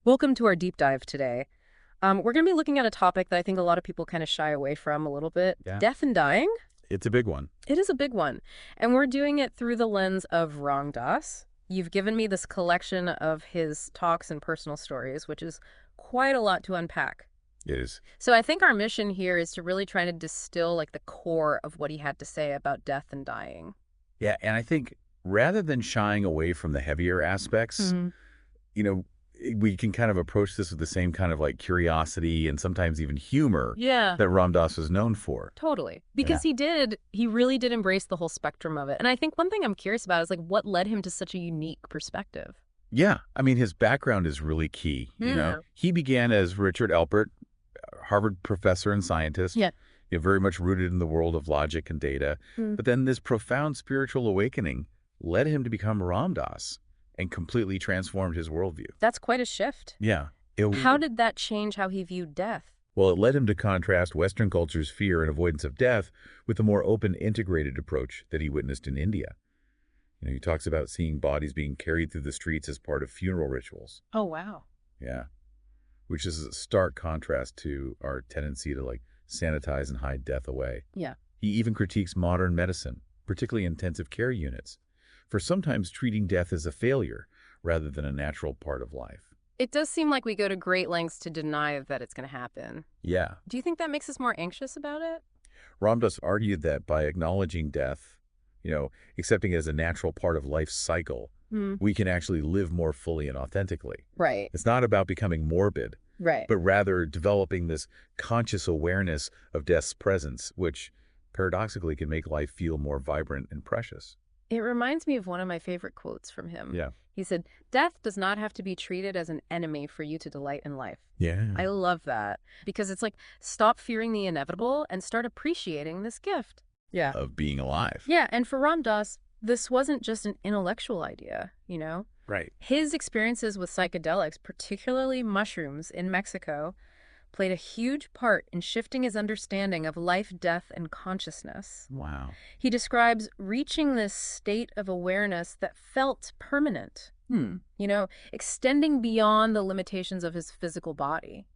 Welcome to our deep dive today. We're going to be looking at a topic that I think a lot of people kind of shy away from a little bit. Yeah. Death and dying. It's a big one. It is a big one. And we're doing it through the lens of Ram Dass. You've given me this collection of his talks and personal stories, which is quite a lot to unpack. It is. So I think our mission here is to really try to distill like the core of what he had to say about death and dying. Yeah, and I think rather than shying away from the heavier aspects, Mhm. you know, we can kind of approach this with the same kind of like curiosity and sometimes even humor Yeah. that Ram Dass was known for. Totally. Yeah. Because he really did embrace the whole spectrum of it. And I think one thing I'm curious about is like what led him to such a unique perspective. Yeah, I mean, his background is really key. Yeah. He began as Richard Alpert, Harvard professor and scientist. Yeah. Very much rooted in the world of logic and data. Mm. But then this profound spiritual awakening led him to become Ram Dass and completely transformed his worldview. That's quite a shift. Yeah. How did that change how he viewed death? Well, it led him to contrast Western culture's fear and avoidance of death with the more open, integrated approach that he witnessed in India. He talks about seeing bodies being carried through the streets as part of funeral rituals. Oh, wow. Yeah. Which is a stark contrast to our tendency to sanitize and hide death away. Yeah. He even critiques modern medicine, particularly intensive care units, for sometimes treating death as a failure rather than a natural part of life. It does seem like we go to great lengths to deny that it's going to happen. Yeah. Do you think that makes us more anxious about it? Ram Dass argued that by acknowledging death, accepting it as a natural part of life's cycle, we can actually live more fully and authentically. Right. It's not about becoming morbid, Right. but rather developing this conscious awareness of death's presence, which paradoxically can make life feel more vibrant and precious. It reminds me of one of my favorite quotes from him. Yeah. He said, "Death does not have to be treated as an enemy for you to delight in life." Yeah. I love that because it's like, stop fearing the inevitable and start appreciating this gift. Yeah. Of being alive. Yeah, and for Ram Dass, this wasn't just an intellectual idea, Right. His experiences with psychedelics, particularly mushrooms in Mexico, played a huge part in shifting his understanding of life, death, and consciousness. Wow. He describes reaching this state of awareness that felt permanent, extending beyond the limitations of his physical body.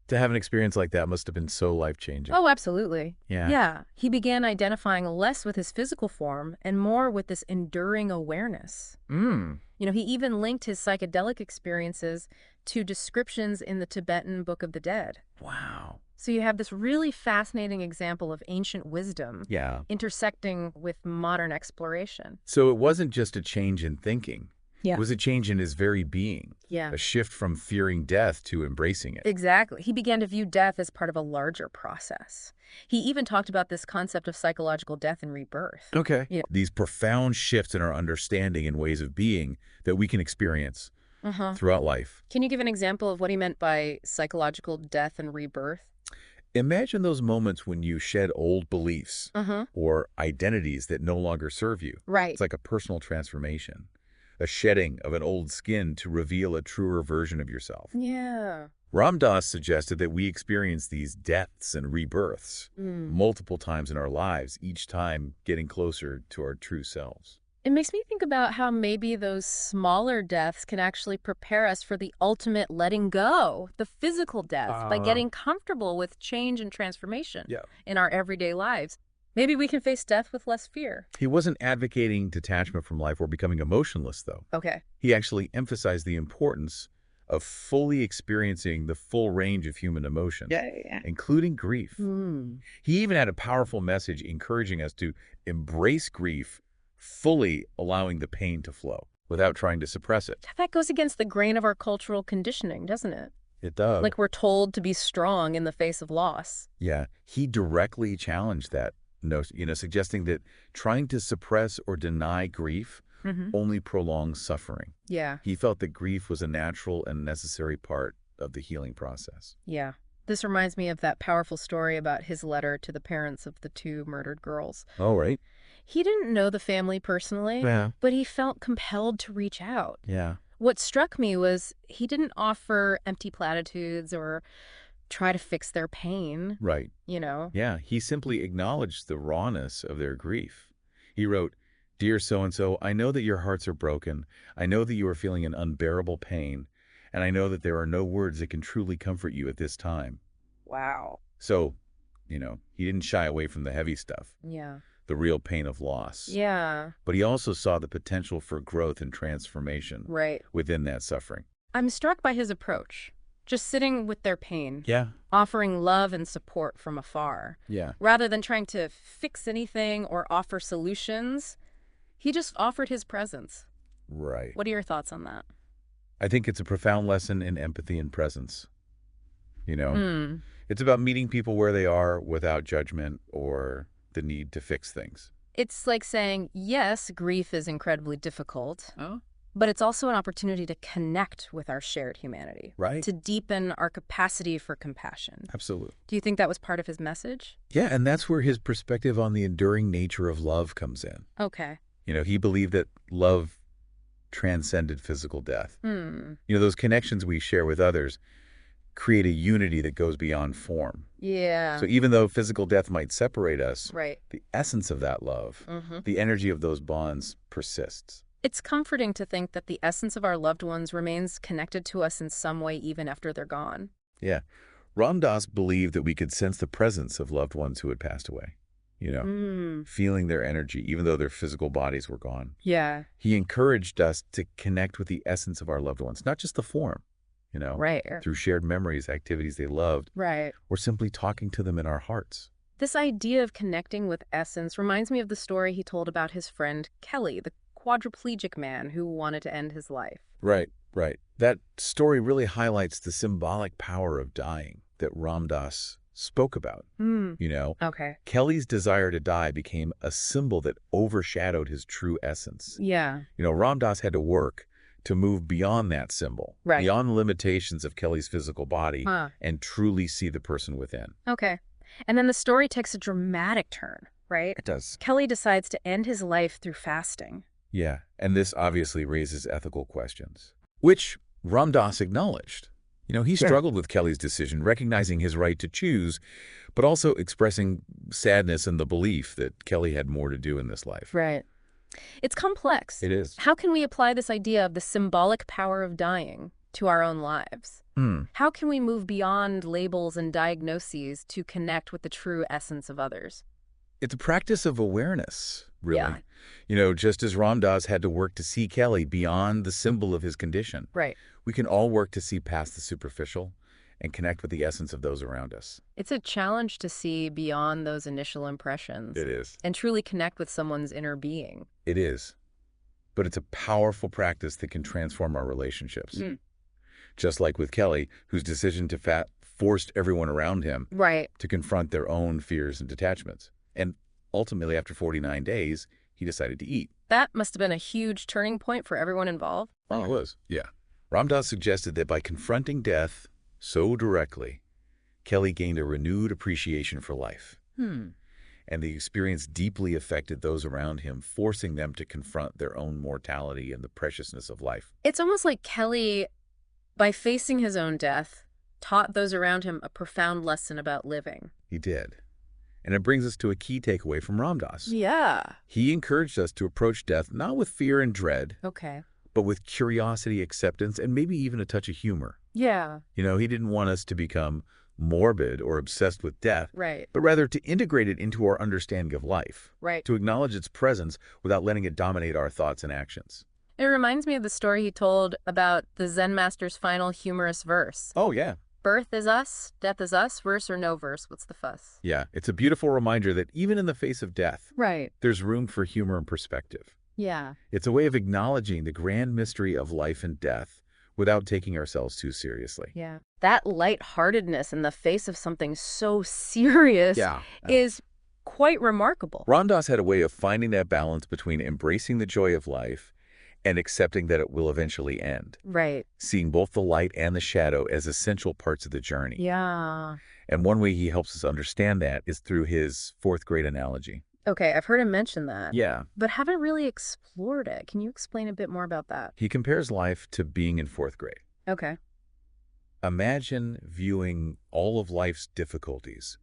To have an experience like that must have been so life-changing. Oh, absolutely. Yeah. Yeah. He began identifying less with his physical form and more with this enduring awareness. He even linked his psychedelic experiences to descriptions in the Tibetan Book of the Dead. Wow. So you have this really fascinating example of ancient wisdom Yeah. intersecting with modern exploration. So it wasn't just a change in thinking. Yeah. It was a change in his very being. Yeah. A shift from fearing death to embracing it. Exactly. He began to view death as part of a larger process. He even talked about this concept of psychological death and rebirth. Okay. Yeah. These profound shifts in our understanding and ways of being that we can experience throughout life. Can you give an example of what he meant by psychological death and rebirth? Imagine those moments when you shed old beliefs or identities that no longer serve you. Right. It's like a personal transformation, a shedding of an old skin to reveal a truer version of yourself. Yeah. Ram Dass suggested that we experience these deaths and rebirths multiple times in our lives, each time getting closer to our true selves. It makes me think about how maybe those smaller deaths can actually prepare us for the ultimate letting go, the physical death, by getting comfortable with change and transformation in our everyday lives. Maybe we can face death with less fear. He wasn't advocating detachment from life or becoming emotionless, though. Okay. He actually emphasized the importance of fully experiencing the full range of human emotion, including grief. He even had a powerful message encouraging us to embrace grief, fully allowing the pain to flow without trying to suppress it. That goes against the grain of our cultural conditioning, doesn't it? It does. Like we're told to be strong in the face of loss. Yeah, he directly challenged that notion, suggesting that trying to suppress or deny grief only prolongs suffering. Yeah. He felt that grief was a natural and necessary part of the healing process. Yeah. This reminds me of that powerful story about his letter to the parents of the two murdered girls. Oh, right. He didn't know the family personally, Yeah. but he felt compelled to reach out. Yeah. What struck me was he didn't offer empty platitudes or try to fix their pain, Right. you know? Yeah, he simply acknowledged the rawness of their grief. He wrote, "Dear so-and-so, I know that your hearts are broken. I know that you are feeling an unbearable pain, and I know that there are no words that can truly comfort you at this time. Wow. So, he didn't shy away from the heavy stuff. Yeah. The real pain of loss. Yeah. But he also saw the potential for growth and transformation within that suffering. I'm struck by his approach. Just sitting with their pain. Yeah. Offering love and support from afar. Yeah. Rather than trying to fix anything or offer solutions, he just offered his presence. Right. What are your thoughts on that? I think it's a profound lesson in empathy and presence. It's about meeting people where they are without judgment or the need to fix things. It's like saying, yes, grief is incredibly difficult, but it's also an opportunity to connect with our shared humanity. Right. To deepen our capacity for compassion. Absolutely. Do you think that was part of his message? Yeah, and that's where his perspective on the enduring nature of love comes in. Okay. He believed that love transcended physical death. Those connections we share with others create a unity that goes beyond form. Yeah. So even though physical death might separate us, right, the essence of that love, the energy of those bonds persists. It's comforting to think that the essence of our loved ones remains connected to us in some way even after they're gone. Yeah. Ram Dass believed that we could sense the presence of loved ones who had passed away, feeling their energy even though their physical bodies were gone. Yeah. He encouraged us to connect with the essence of our loved ones, not just the form. Right. Through shared memories, activities they loved, right, or simply talking to them in our hearts. This idea of connecting with essence reminds me of the story he told about his friend Kelly, the quadriplegic man who wanted to end his life. Right. That story really highlights the symbolic power of dying that Ram Dass spoke about. Okay. Kelly's desire to die became a symbol that overshadowed his true essence. Yeah. Ram Dass had to work to move beyond that symbol, right, beyond the limitations of Kelly's physical body, and truly see the person within. Okay. And then the story takes a dramatic turn, right? It does. Kelly decides to end his life through fasting. Yeah, and this obviously raises ethical questions, which Ram Dass acknowledged. He struggled with Kelly's decision, recognizing his right to choose, but also expressing sadness and the belief that Kelly had more to do in this life. Right. It's complex. It is. How can we apply this idea of the symbolic power of dying to our own lives? How can we move beyond labels and diagnoses to connect with the true essence of others? It's a practice of awareness, really. Yeah. Just as Ram Dass had to work to see Kelly beyond the symbol of his condition. Right. We can all work to see past the superficial and connect with the essence of those around us. It's a challenge to see beyond those initial impressions. It is. And truly connect with someone's inner being. It is. But it's a powerful practice that can transform our relationships. Just like with Kelly, whose decision to forced everyone around him to confront their own fears and detachments. And ultimately, after 49 days, he decided to eat. That must have been a huge turning point for everyone involved. Oh, it was. Yeah. Ram Dass suggested that by confronting death so directly, Kelly gained a renewed appreciation for life. And the experience deeply affected those around him, forcing them to confront their own mortality and the preciousness of life. It's almost like Kelly, by facing his own death, taught those around him a profound lesson about living. He did. And it brings us to a key takeaway from Ram Dass. Yeah. He encouraged us to approach death not with fear and dread, but with curiosity, acceptance, and maybe even a touch of humor. Yeah. He didn't want us to become morbid or obsessed with death, right, but rather to integrate it into our understanding of life, right, to acknowledge its presence without letting it dominate our thoughts and actions. It reminds me of the story he told about the Zen master's final humorous verse. Oh, yeah. Birth is us, death is us, verse or no verse, what's the fuss? Yeah, it's a beautiful reminder that even in the face of death, right, there's room for humor and perspective. Yeah. It's a way of acknowledging the grand mystery of life and death without taking ourselves too seriously. Yeah. That lightheartedness in the face of something so serious is quite remarkable. Ram Dass had a way of finding that balance between embracing the joy of life and accepting that it will eventually end. Right. Seeing both the light and the shadow as essential parts of the journey. Yeah. And one way he helps us understand that is through his fourth grade analogy. Okay, I've heard him mention that. Yeah. But haven't really explored it. Can you explain a bit more about that? He compares life to being in fourth grade. Okay. Imagine viewing all of life's difficulties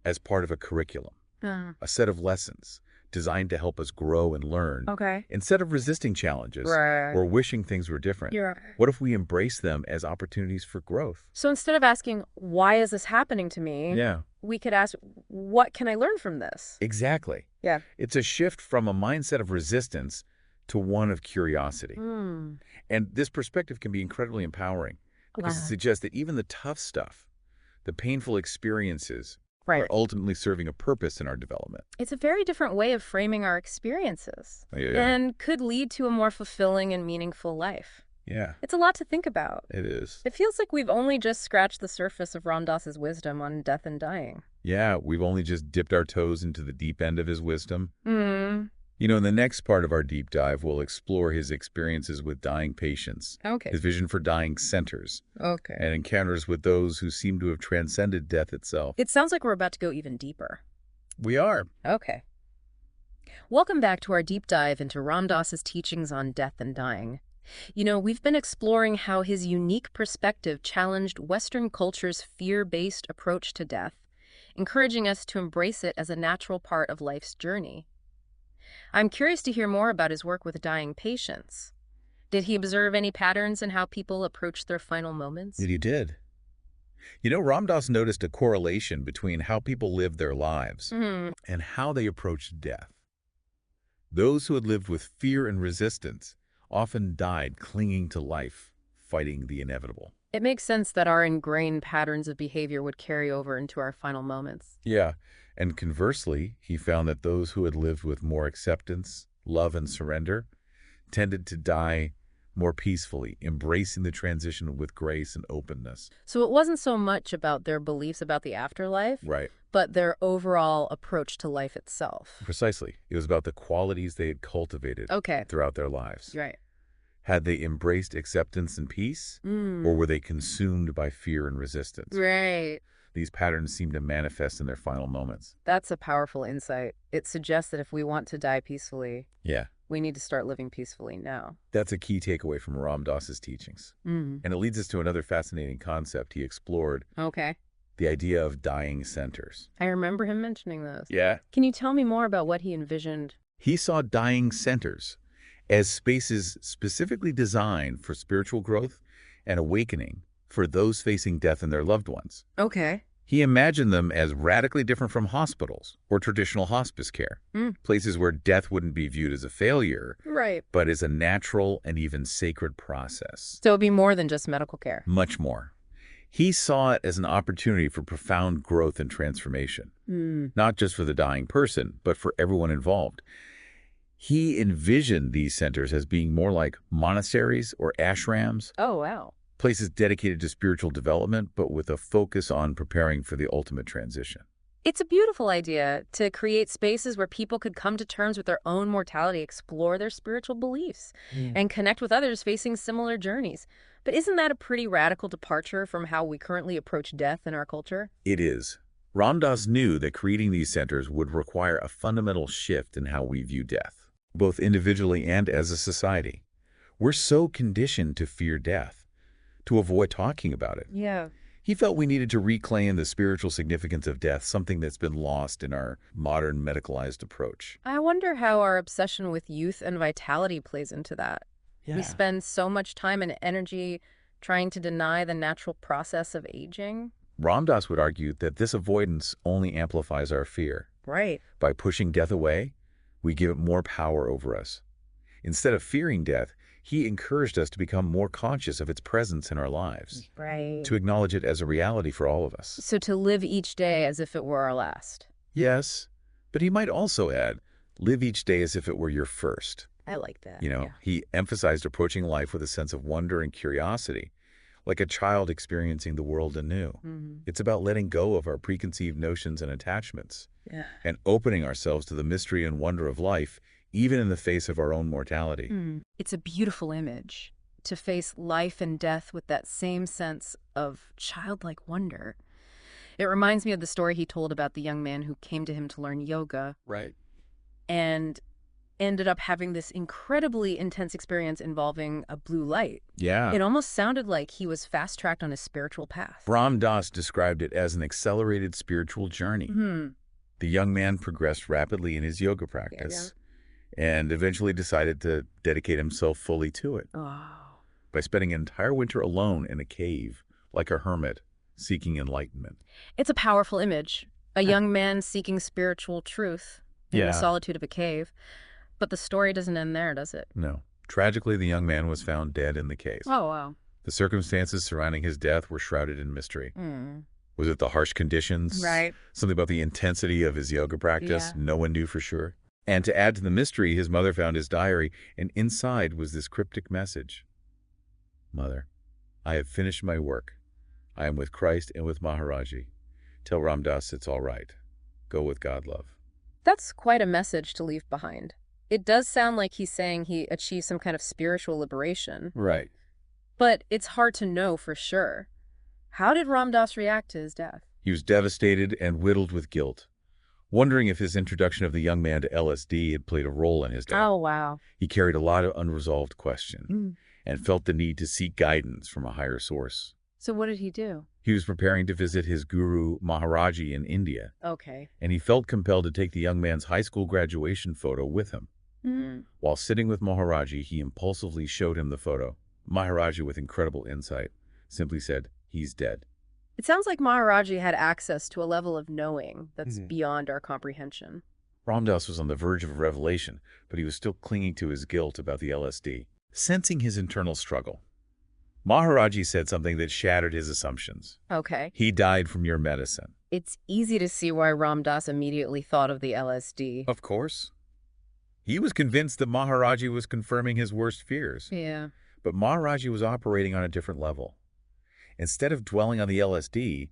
as part of a curriculum, a set of lessons designed to help us grow and learn. Okay. Instead of resisting challenges or wishing things were different. You're right. What if we embrace them as opportunities for growth? So instead of asking, why is this happening to me? Yeah. We could ask, what can I learn from this? Exactly. Yeah. It's a shift from a mindset of resistance to one of curiosity. And this perspective can be incredibly empowering because it suggests that even the tough stuff, the painful experiences, are ultimately serving a purpose in our development. It's a very different way of framing our experiences and could lead to a more fulfilling and meaningful life. Yeah. It's a lot to think about. It is. It feels like we've only just scratched the surface of Ram Dass's wisdom on death and dying. Yeah, we've only just dipped our toes into the deep end of his wisdom. You know, in the next part of our deep dive, we'll explore his experiences with dying patients, his vision for dying centers, and encounters with those who seem to have transcended death itself. It sounds like we're about to go even deeper. We are. Okay. Welcome back to our deep dive into Ram Dass's teachings on death and dying. You know, we've been exploring how his unique perspective challenged Western culture's fear-based approach to death, encouraging us to embrace it as a natural part of life's journey. I'm curious to hear more about his work with dying patients. Did he observe any patterns in how people approach their final moments? He did. You know, Ram Dass noticed a correlation between how people lived their lives and how they approached death. Those who had lived with fear and resistance often died clinging to life, fighting the inevitable. It makes sense that our ingrained patterns of behavior would carry over into our final moments. Yeah, and conversely, he found that those who had lived with more acceptance, love, and surrender tended to die more peacefully, embracing the transition with grace and openness. So it wasn't so much about their beliefs about the afterlife, but their overall approach to life itself. Precisely. It was about the qualities they had cultivated throughout their lives. Had they embraced acceptance and peace, or were they consumed by fear and resistance? These patterns seem to manifest in their final moments. That's a powerful insight. It suggests that if we want to die peacefully, we need to start living peacefully now. That's a key takeaway from Ram Dass's teachings. And it leads us to another fascinating concept he explored. The idea of dying centers. I remember him mentioning those. Yeah. Can you tell me more about what he envisioned? He saw dying centers as spaces specifically designed for spiritual growth and awakening for those facing death in their loved ones. He imagined them as radically different from hospitals or traditional hospice care, places where death wouldn't be viewed as a failure, but as a natural and even sacred process. So it would be more than just medical care. Much more. He saw it as an opportunity for profound growth and transformation, not just for the dying person, but for everyone involved. He envisioned these centers as being more like monasteries or ashrams. Oh, wow. Places dedicated to spiritual development, but with a focus on preparing for the ultimate transition. It's a beautiful idea to create spaces where people could come to terms with their own mortality, explore their spiritual beliefs, and connect with others facing similar journeys. But isn't that a pretty radical departure from how we currently approach death in our culture? It is. Ram Dass knew that creating these centers would require a fundamental shift in how we view death, both individually and as a society. We're so conditioned to fear death, to avoid talking about it. He felt we needed to reclaim the spiritual significance of death, something that's been lost in our modern medicalized approach. I wonder how our obsession with youth and vitality plays into that. We spend so much time and energy trying to deny the natural process of aging. Ram Dass would argue that this avoidance only amplifies our fear. By pushing death away, we give it more power over us. Instead of fearing death, he encouraged us to become more conscious of its presence in our lives, to acknowledge it as a reality for all of us. So to live each day as if it were our last. Yes, but he might also add, live each day as if it were your first. I like that. You know, he emphasized approaching life with a sense of wonder and curiosity, like a child experiencing the world anew. It's about letting go of our preconceived notions and attachments, and opening ourselves to the mystery and wonder of life, even in the face of our own mortality. It's a beautiful image, to face life and death with that same sense of childlike wonder. It reminds me of the story he told about the young man who came to him to learn yoga. And ended up having this incredibly intense experience involving a blue light. It almost sounded like he was fast-tracked on his spiritual path. Ram Dass described it as an accelerated spiritual journey. The young man progressed rapidly in his yoga practice and eventually decided to dedicate himself fully to it by spending an entire winter alone in a cave, like a hermit, seeking enlightenment. It's a powerful image. A young man seeking spiritual truth in the solitude of a cave. But the story doesn't end there, does it? No. Tragically, the young man was found dead in the cave. Oh, wow. The circumstances surrounding his death were shrouded in mystery. Was it the harsh conditions? Right. Something about the intensity of his yoga practice? No one knew for sure. And to add to the mystery, his mother found his diary, and inside was this cryptic message. Mother, I have finished my work. I am with Christ and with Maharaji. Tell Ram Dass it's all right. Go with God, love. That's quite a message to leave behind. It does sound like he's saying he achieved some kind of spiritual liberation. Right. But it's hard to know for sure. How did Ram Dass react to his death? He was devastated and whittled with guilt, wondering if his introduction of the young man to LSD had played a role in his death. Oh, wow. He carried a lot of unresolved questions and felt the need to seek guidance from a higher source. So what did he do? He was preparing to visit his guru Maharaji in India. Okay. And he felt compelled to take the young man's high school graduation photo with him. While sitting with Maharaji, he impulsively showed him the photo. Maharaji, with incredible insight, simply said, "He's dead." It sounds like Maharaji had access to a level of knowing that's beyond our comprehension. Ram Dass was on the verge of a revelation, but he was still clinging to his guilt about the LSD. Sensing his internal struggle, Maharaji said something that shattered his assumptions. Okay. He died from your medicine. It's easy to see why Ram Dass immediately thought of the LSD. Of course. He was convinced that Maharaji was confirming his worst fears. Yeah. But Maharaji was operating on a different level. Instead of dwelling on the LSD,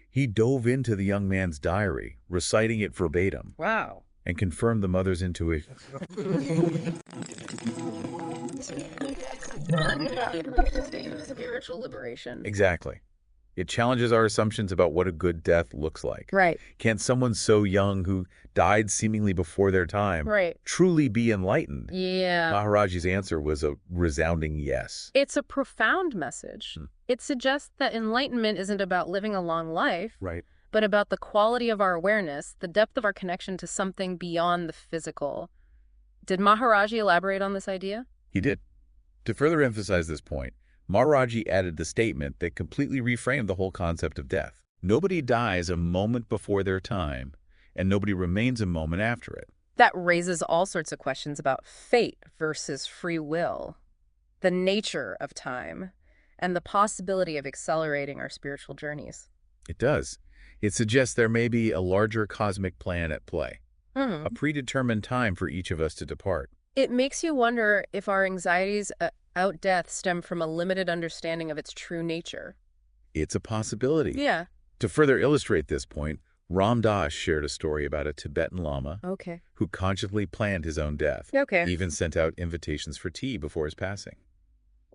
he dove into the young man's diary, reciting it verbatim. Wow. And confirmed the mother's intuition. Spiritual liberation. Exactly. It challenges our assumptions about what a good death looks like. Right. Can someone so young who died seemingly before their time truly be enlightened? Yeah. Maharaji's answer was a resounding yes. It's a profound message. It suggests that enlightenment isn't about living a long life, but about the quality of our awareness, the depth of our connection to something beyond the physical. Did Maharaji elaborate on this idea? He did. To further emphasize this point, Maharaji added the statement that completely reframed the whole concept of death. Nobody dies a moment before their time, and nobody remains a moment after it. That raises all sorts of questions about fate versus free will, the nature of time, and the possibility of accelerating our spiritual journeys. It does. It suggests there may be a larger cosmic plan at play, a predetermined time for each of us to depart. It makes you wonder if our anxieties about death stem from a limited understanding of its true nature. It's a possibility. Yeah. To further illustrate this point, Ram Dass shared a story about a Tibetan Lama who consciously planned his own death. He even sent out invitations for tea before his passing.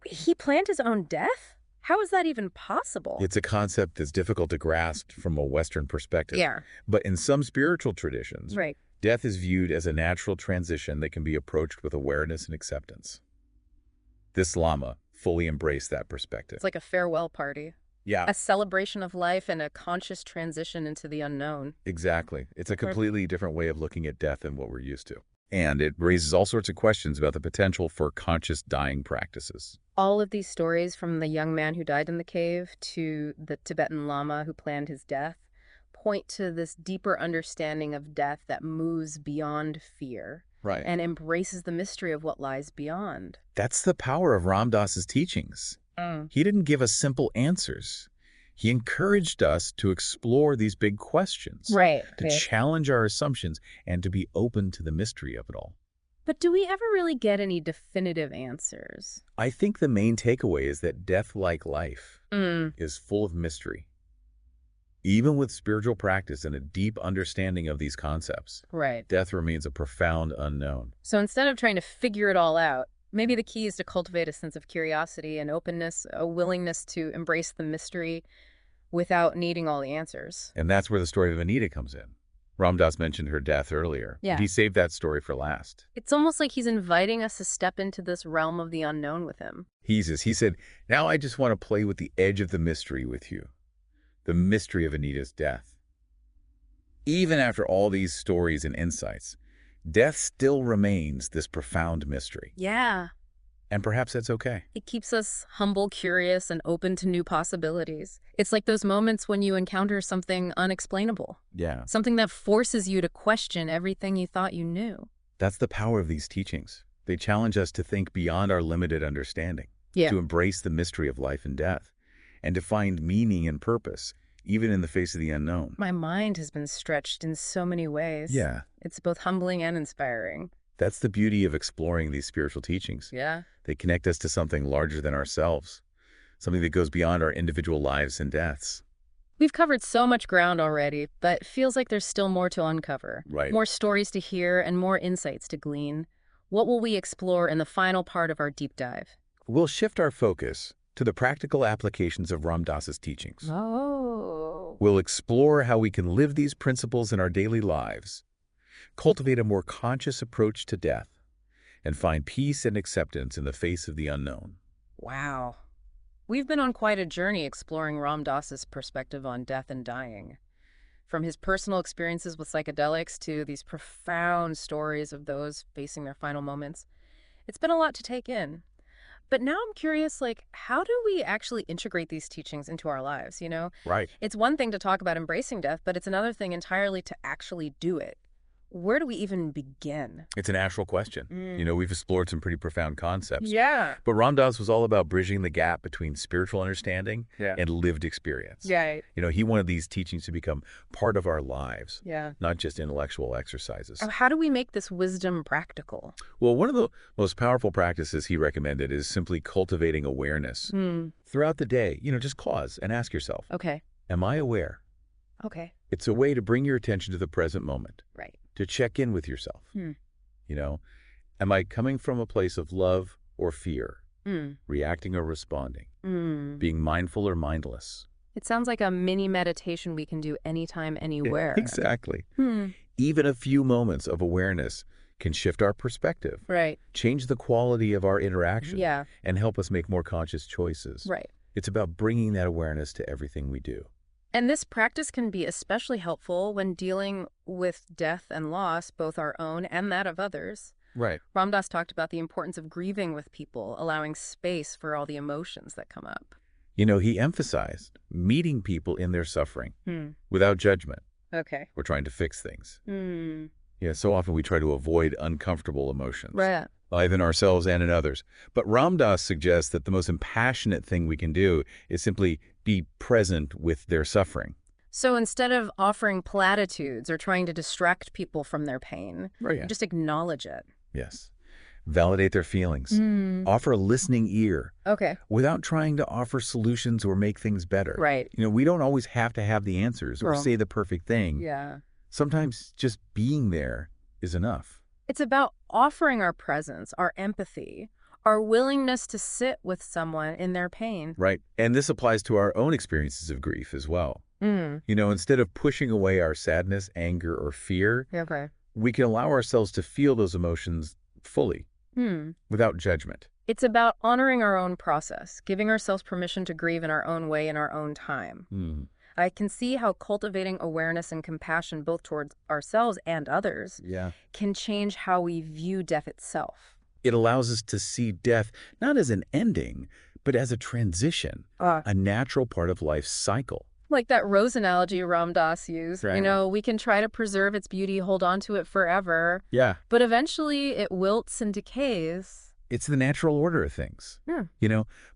He planned his own death? How is that even possible? It's a concept that's difficult to grasp from a Western perspective. Yeah. But in some spiritual traditions, right. Death is viewed as a natural transition that can be approached with awareness and acceptance. This Lama fully embraced that perspective. It's like a farewell party. Yeah. A celebration of life and a conscious transition into the unknown. Exactly. It's a completely different way of looking at death than what we're used to. And it raises all sorts of questions about the potential for conscious dying practices. All of these stories, from the young man who died in the cave to the Tibetan Lama who planned his death, point to this deeper understanding of death that moves beyond fear and embraces the mystery of what lies beyond. That's the power of Ram Dass's teachings. He didn't give us simple answers. He encouraged us to explore these big questions, to challenge our assumptions, and to be open to the mystery of it all. But do we ever really get any definitive answers? I think the main takeaway is that death, like life, is full of mystery. Even with spiritual practice and a deep understanding of these concepts, death remains a profound unknown. So instead of trying to figure it all out, maybe the key is to cultivate a sense of curiosity and openness, a willingness to embrace the mystery without needing all the answers. And that's where the story of Anita comes in. Ram Dass mentioned her death earlier. Yeah. He saved that story for last. It's almost like he's inviting us to step into this realm of the unknown with him. He said, now I just want to play with the edge of the mystery with you. The mystery of Anita's death. Even after all these stories and insights, death still remains this profound mystery. Yeah. And perhaps that's okay. It keeps us humble, curious, and open to new possibilities. It's like those moments when you encounter something unexplainable. Yeah. Something that forces you to question everything you thought you knew. That's the power of these teachings. They challenge us to think beyond our limited understanding, to embrace the mystery of life and death, and to find meaning and purpose, even in the face of the unknown. My mind has been stretched in so many ways. Yeah. It's both humbling and inspiring. That's the beauty of exploring these spiritual teachings. Yeah. They connect us to something larger than ourselves, something that goes beyond our individual lives and deaths. We've covered so much ground already, but it feels like there's still more to uncover. Right. More stories to hear and more insights to glean. What will we explore in the final part of our deep dive? We'll shift our focus to the practical applications of Ram Dass's teachings. Oh. We'll explore how we can live these principles in our daily lives, cultivate a more conscious approach to death, and find peace and acceptance in the face of the unknown. Wow. We've been on quite a journey exploring Ram Dass's perspective on death and dying. From his personal experiences with psychedelics to these profound stories of those facing their final moments. It's been a lot to take in. But now I'm curious, how do we actually integrate these teachings into our lives, Right. It's one thing to talk about embracing death, but it's another thing entirely to actually do it. Where do we even begin? It's a natural question. We've explored some pretty profound concepts. Yeah. But Ram Dass was all about bridging the gap between spiritual understanding and lived experience. Yeah. He wanted these teachings to become part of our lives, Yeah. not just intellectual exercises. How do we make this wisdom practical? Well, one of the most powerful practices he recommended is simply cultivating awareness. Throughout the day, just pause and ask yourself, Okay. am I aware? Okay. It's a way to bring your attention to the present moment. Right. To check in with yourself. Am I coming from a place of love or fear, reacting or responding, being mindful or mindless? It sounds like a mini meditation we can do anytime, anywhere. Exactly. Even a few moments of awareness can shift our perspective, Right. change the quality of our interaction, Yeah. and help us make more conscious choices. Right. It's about bringing that awareness to everything we do. And this practice can be especially helpful when dealing with death and loss, both our own and that of others. Right. Ram Dass talked about the importance of grieving with people, allowing space for all the emotions that come up. He emphasized meeting people in their suffering without judgment. Okay. We're trying to fix things. So often we try to avoid uncomfortable emotions, Right. either in ourselves and in others. But Ram Dass suggests that the most impassionate thing we can do is simply be present with their suffering. So instead of offering platitudes or trying to distract people from their pain, just acknowledge it. Yes. Validate their feelings. Offer a listening ear. Okay. Without trying to offer solutions or make things better. Right. We don't always have to have the answers or say the perfect thing. Yeah. Sometimes just being there is enough. It's about offering our presence, our empathy, our willingness to sit with someone in their pain. Right. And this applies to our own experiences of grief as well. Instead of pushing away our sadness, anger, or fear, we can allow ourselves to feel those emotions fully, without judgment. It's about honoring our own process, giving ourselves permission to grieve in our own way, in our own time. I can see how cultivating awareness and compassion both towards ourselves and others can change how we view death itself. It allows us to see death not as an ending, but as a transition, a natural part of life's cycle. Like that rose analogy Ram Dass used. Right. We can try to preserve its beauty, hold on to it forever. Yeah. But eventually it wilts and decays. It's the natural order of things.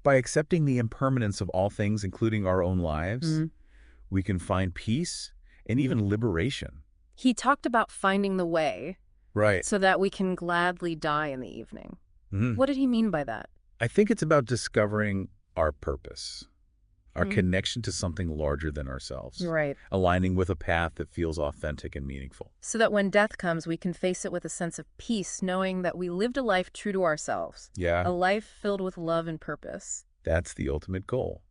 By accepting the impermanence of all things, including our own lives, we can find peace and even liberation. He talked about finding the way. Right. So that we can gladly die in the evening. What did he mean by that? I think it's about discovering our purpose, our connection to something larger than ourselves. Right. Aligning with a path that feels authentic and meaningful. So that when death comes, we can face it with a sense of peace, knowing that we lived a life true to ourselves. Yeah. A life filled with love and purpose. That's the ultimate goal.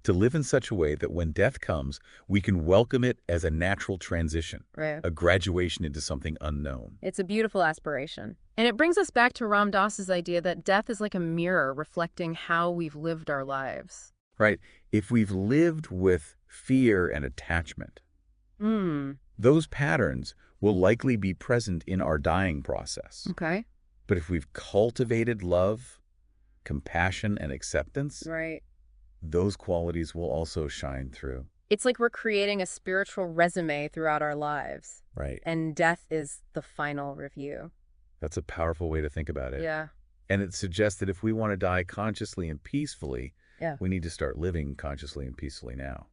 To live in such a way that when death comes, we can welcome it as a natural transition, a graduation into something unknown. It's a beautiful aspiration. And it brings us back to Ram Dass's idea that death is like a mirror reflecting how we've lived our lives. Right. If we've lived with fear and attachment, Those patterns will likely be present in our dying process. Okay. But if we've cultivated love, compassion, and acceptance, Right. those qualities will also shine through. It's like we're creating a spiritual resume throughout our lives. Right. And death is the final review. That's a powerful way to think about it. Yeah. And it suggests that if we want to die consciously and peacefully, Yeah. we need to start living consciously and peacefully now.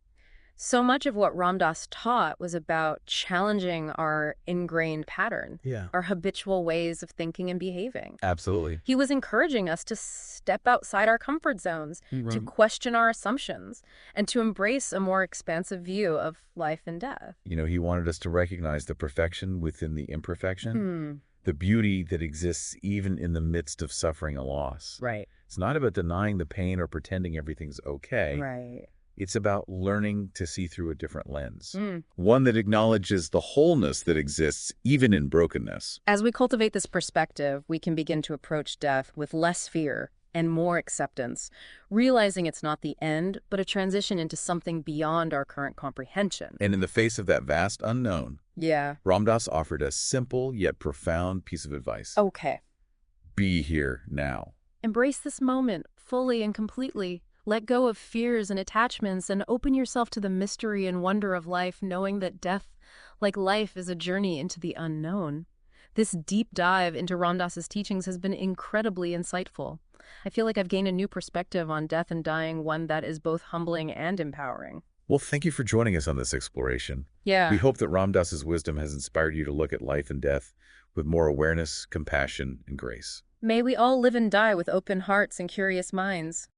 So much of what Ram Dass taught was about challenging our ingrained patterns, our habitual ways of thinking and behaving. Absolutely. He was encouraging us to step outside our comfort zones, to question our assumptions, and to embrace a more expansive view of life and death. You know, he wanted us to recognize the perfection within the imperfection, the beauty that exists even in the midst of suffering a loss. Right. It's not about denying the pain or pretending everything's okay. Right. It's about learning to see through a different lens, one that acknowledges the wholeness that exists even in brokenness. As we cultivate this perspective, we can begin to approach death with less fear and more acceptance, realizing it's not the end, but a transition into something beyond our current comprehension. And in the face of that vast unknown, Ram Dass offered a simple yet profound piece of advice. Okay. Be here now. Embrace this moment fully and completely. Let go of fears and attachments and open yourself to the mystery and wonder of life, knowing that death, like life, is a journey into the unknown. This deep dive into Ram Dass's teachings has been incredibly insightful. I feel like I've gained a new perspective on death and dying, one that is both humbling and empowering. Well, thank you for joining us on this exploration. Yeah. We hope that Ram Dass's wisdom has inspired you to look at life and death with more awareness, compassion, and grace. May we all live and die with open hearts and curious minds.